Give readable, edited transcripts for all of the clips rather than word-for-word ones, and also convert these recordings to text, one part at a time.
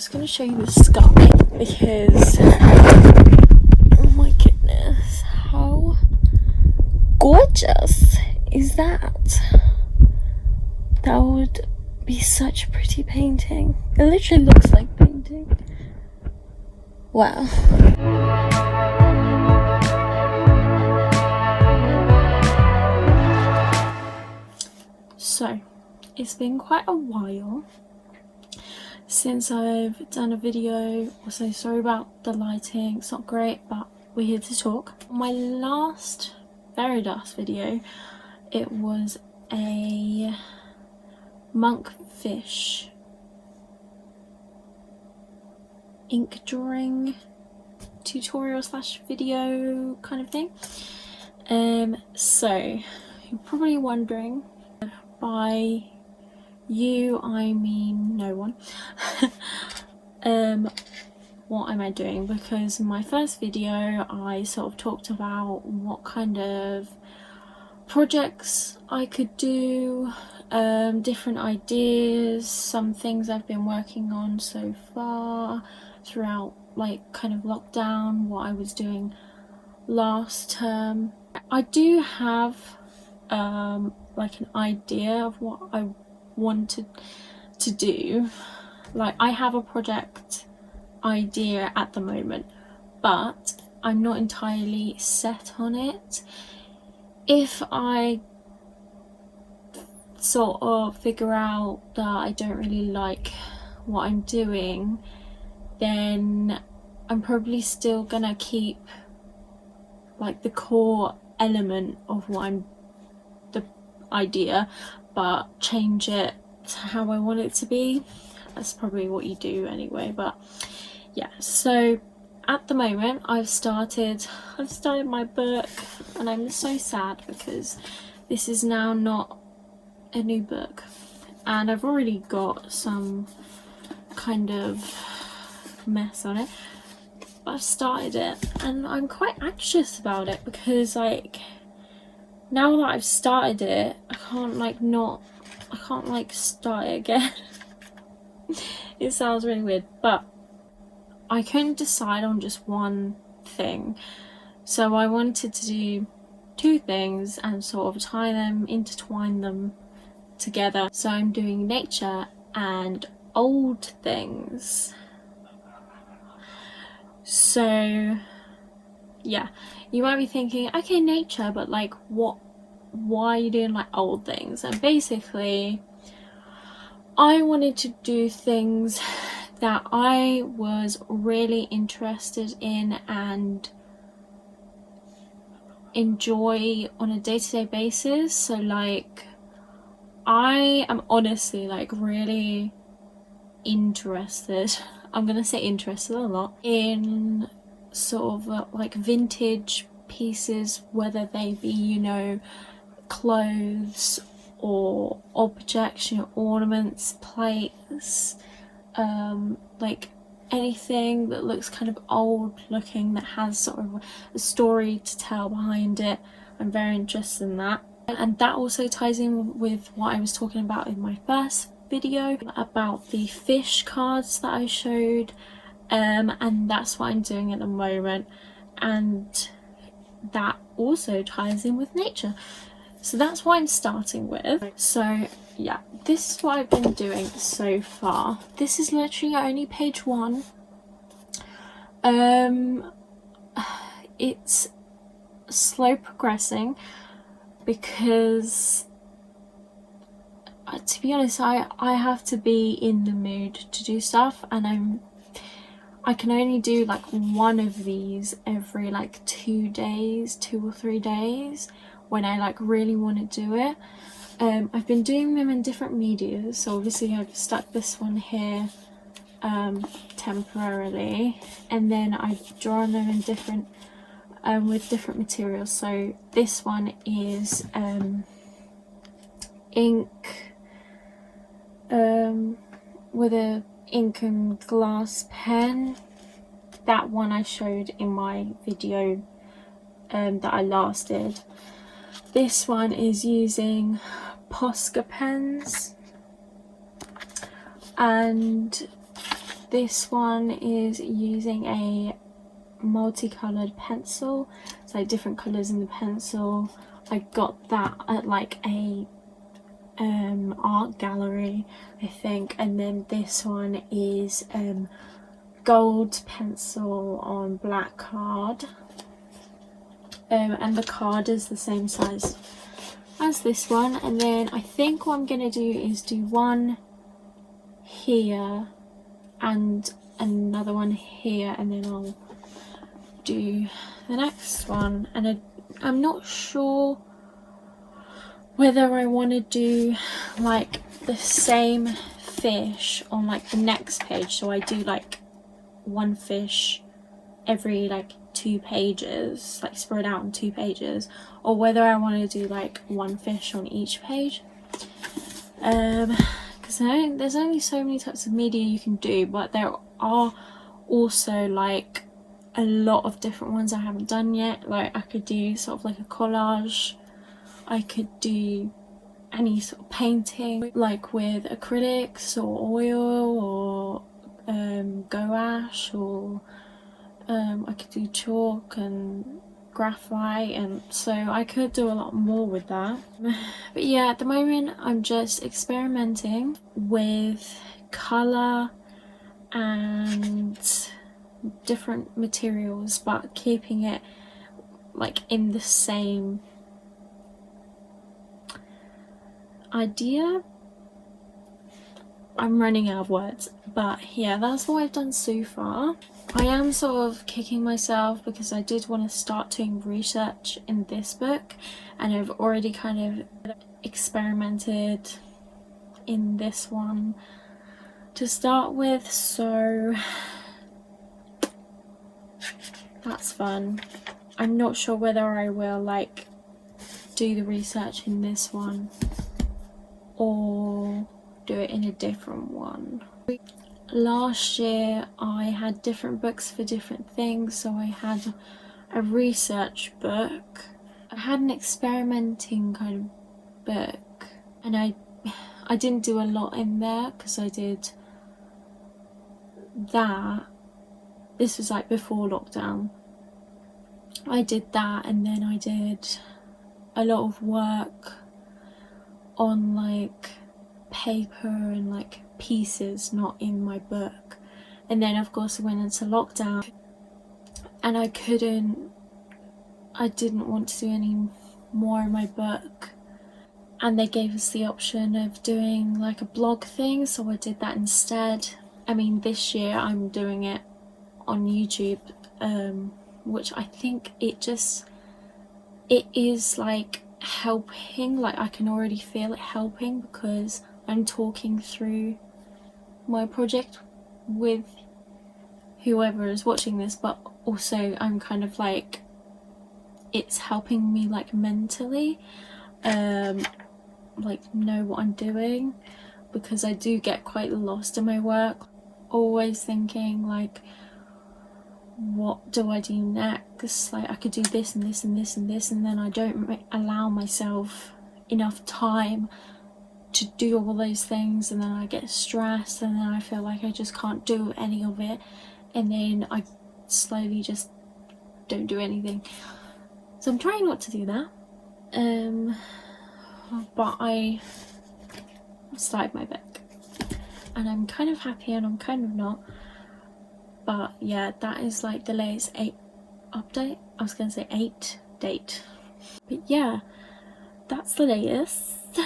just going to show you the sky because, oh my goodness, how gorgeous is that? That would be such a pretty painting. It literally looks like painting. Wow. So, it's been quite a while since I've done a video. Also, sorry about the lighting, it's not great, but we're here to talk. My very last video, it was a monkfish ink drawing tutorial / video kind of thing. So you're probably wondering, by you I mean no one, what am I doing? Because in my first video I sort of talked about what kind of projects I could do, different ideas, some things I've been working on so far throughout like kind of lockdown, what I was doing last term. I do have like an idea of what I wanted to do. Like, I have a project idea at the moment, but I'm not entirely set on it. If I sort of figure out that I don't really like what I'm doing, then I'm probably still gonna keep like the core element of the idea, but change it to how I want it to be. That's probably what you do anyway, but yeah. So at the moment I've started my book, and I'm so sad because this is now not a new book, and I've already got some kind of mess on it, but I've started it and I'm quite anxious about it because, like, now that I've started it, I can't start it again. It sounds really weird, but I couldn't decide on just one thing, so I wanted to do two things and sort of intertwine them together. So I'm doing nature and old things. So yeah, you might be thinking, okay, nature, but like why are you doing like old things? And basically I wanted to do things that I was really interested in and enjoy on a day-to-day basis. So like, I am honestly like really interested, I'm gonna say interested a lot, in sort of like vintage pieces, whether they be, you know, clothes or objects, you know, ornaments, plates, like anything that looks kind of old looking, that has sort of a story to tell behind it. I'm very interested in that. And that also ties in with what I was talking about in my first video about the fish cards that I showed, and that's what I'm doing at the moment, and that also ties in with nature. So that's what I'm starting with. So yeah, this is what I've been doing so far. This is literally only page 1. It's slow progressing because to be honest, I have to be in the mood to do stuff, and I can only do like one of these every like 2 or 3 days when I like really want to do it. I've been doing them in different medias, so obviously I've stuck this one here temporarily, and then I've drawn them in different with different materials. So this one is ink with a ink and glass pen. That one I showed in my video that I last did. This one is using Posca pens, and this one is using a multicolored pencil, so different colors in the pencil. I got that at like a art gallery, I think. And then this one is gold pencil on black card, and the card is the same size as this one. And then I think what I'm gonna do is do one here and another one here, and then I'll do the next one. And I'm not sure whether I want to do like the same fish on like the next page, so I do like one fish every like 2 pages, like spread out on 2 pages, or whether I want to do like one fish on each page, because there's only so many types of media you can do, but there are also like a lot of different ones I haven't done yet. Like I could do sort of like a collage, I could do any sort of painting like with acrylics or oil or gouache, or I could do chalk and graphite, and so I could do a lot more with that. But yeah, at the moment I'm just experimenting with colour and different materials, but keeping it like in the same idea. I'm running out of words, but yeah, that's what I've done so far. I am sort of kicking myself because I did want to start doing research in this book, and I've already kind of experimented in this one to start with, so that's fun. I'm not sure whether I will like do the research in this one or do it in a different one. Last year I had different books for different things, so I had a research book, I had an experimenting kind of book, and I didn't do a lot in there because I did that. This was like before lockdown. I did that, and then I did a lot of work on like paper and like pieces, not in my book. And then of course I went into lockdown and I didn't want to do any more in my book, and they gave us the option of doing like a blog thing, so I did that instead. I mean, this year I'm doing it on YouTube, which I think it is like helping. Like I can already feel it helping because I'm talking through my project with whoever is watching this, but also I'm kind of like, it's helping me like mentally like know what I'm doing, because I do get quite lost in my work, always thinking like, what do I do next? Like I could do this and this and this and this, and then I don't allow myself enough time to do all those things, and then I get stressed, and then I feel like I just can't do any of it, and then I slowly just don't do anything. So I'm trying not to do that, but I started my book and I'm kind of happy and I'm kind of not. But yeah, that is like the latest 8 update. I was gonna say 8 date, but yeah, that's the latest.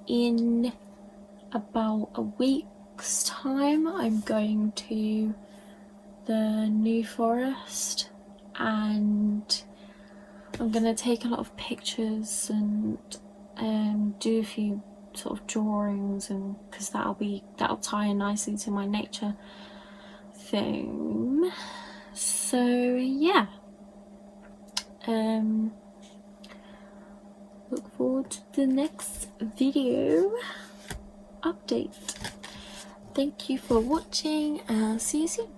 In about a week's time I'm going to the New Forest, and I'm gonna take a lot of pictures and do a few sort of drawings, and because that'll tie in nicely to my nature theme. So yeah, look forward to the next video update. Thank you for watching, and I'll see you soon.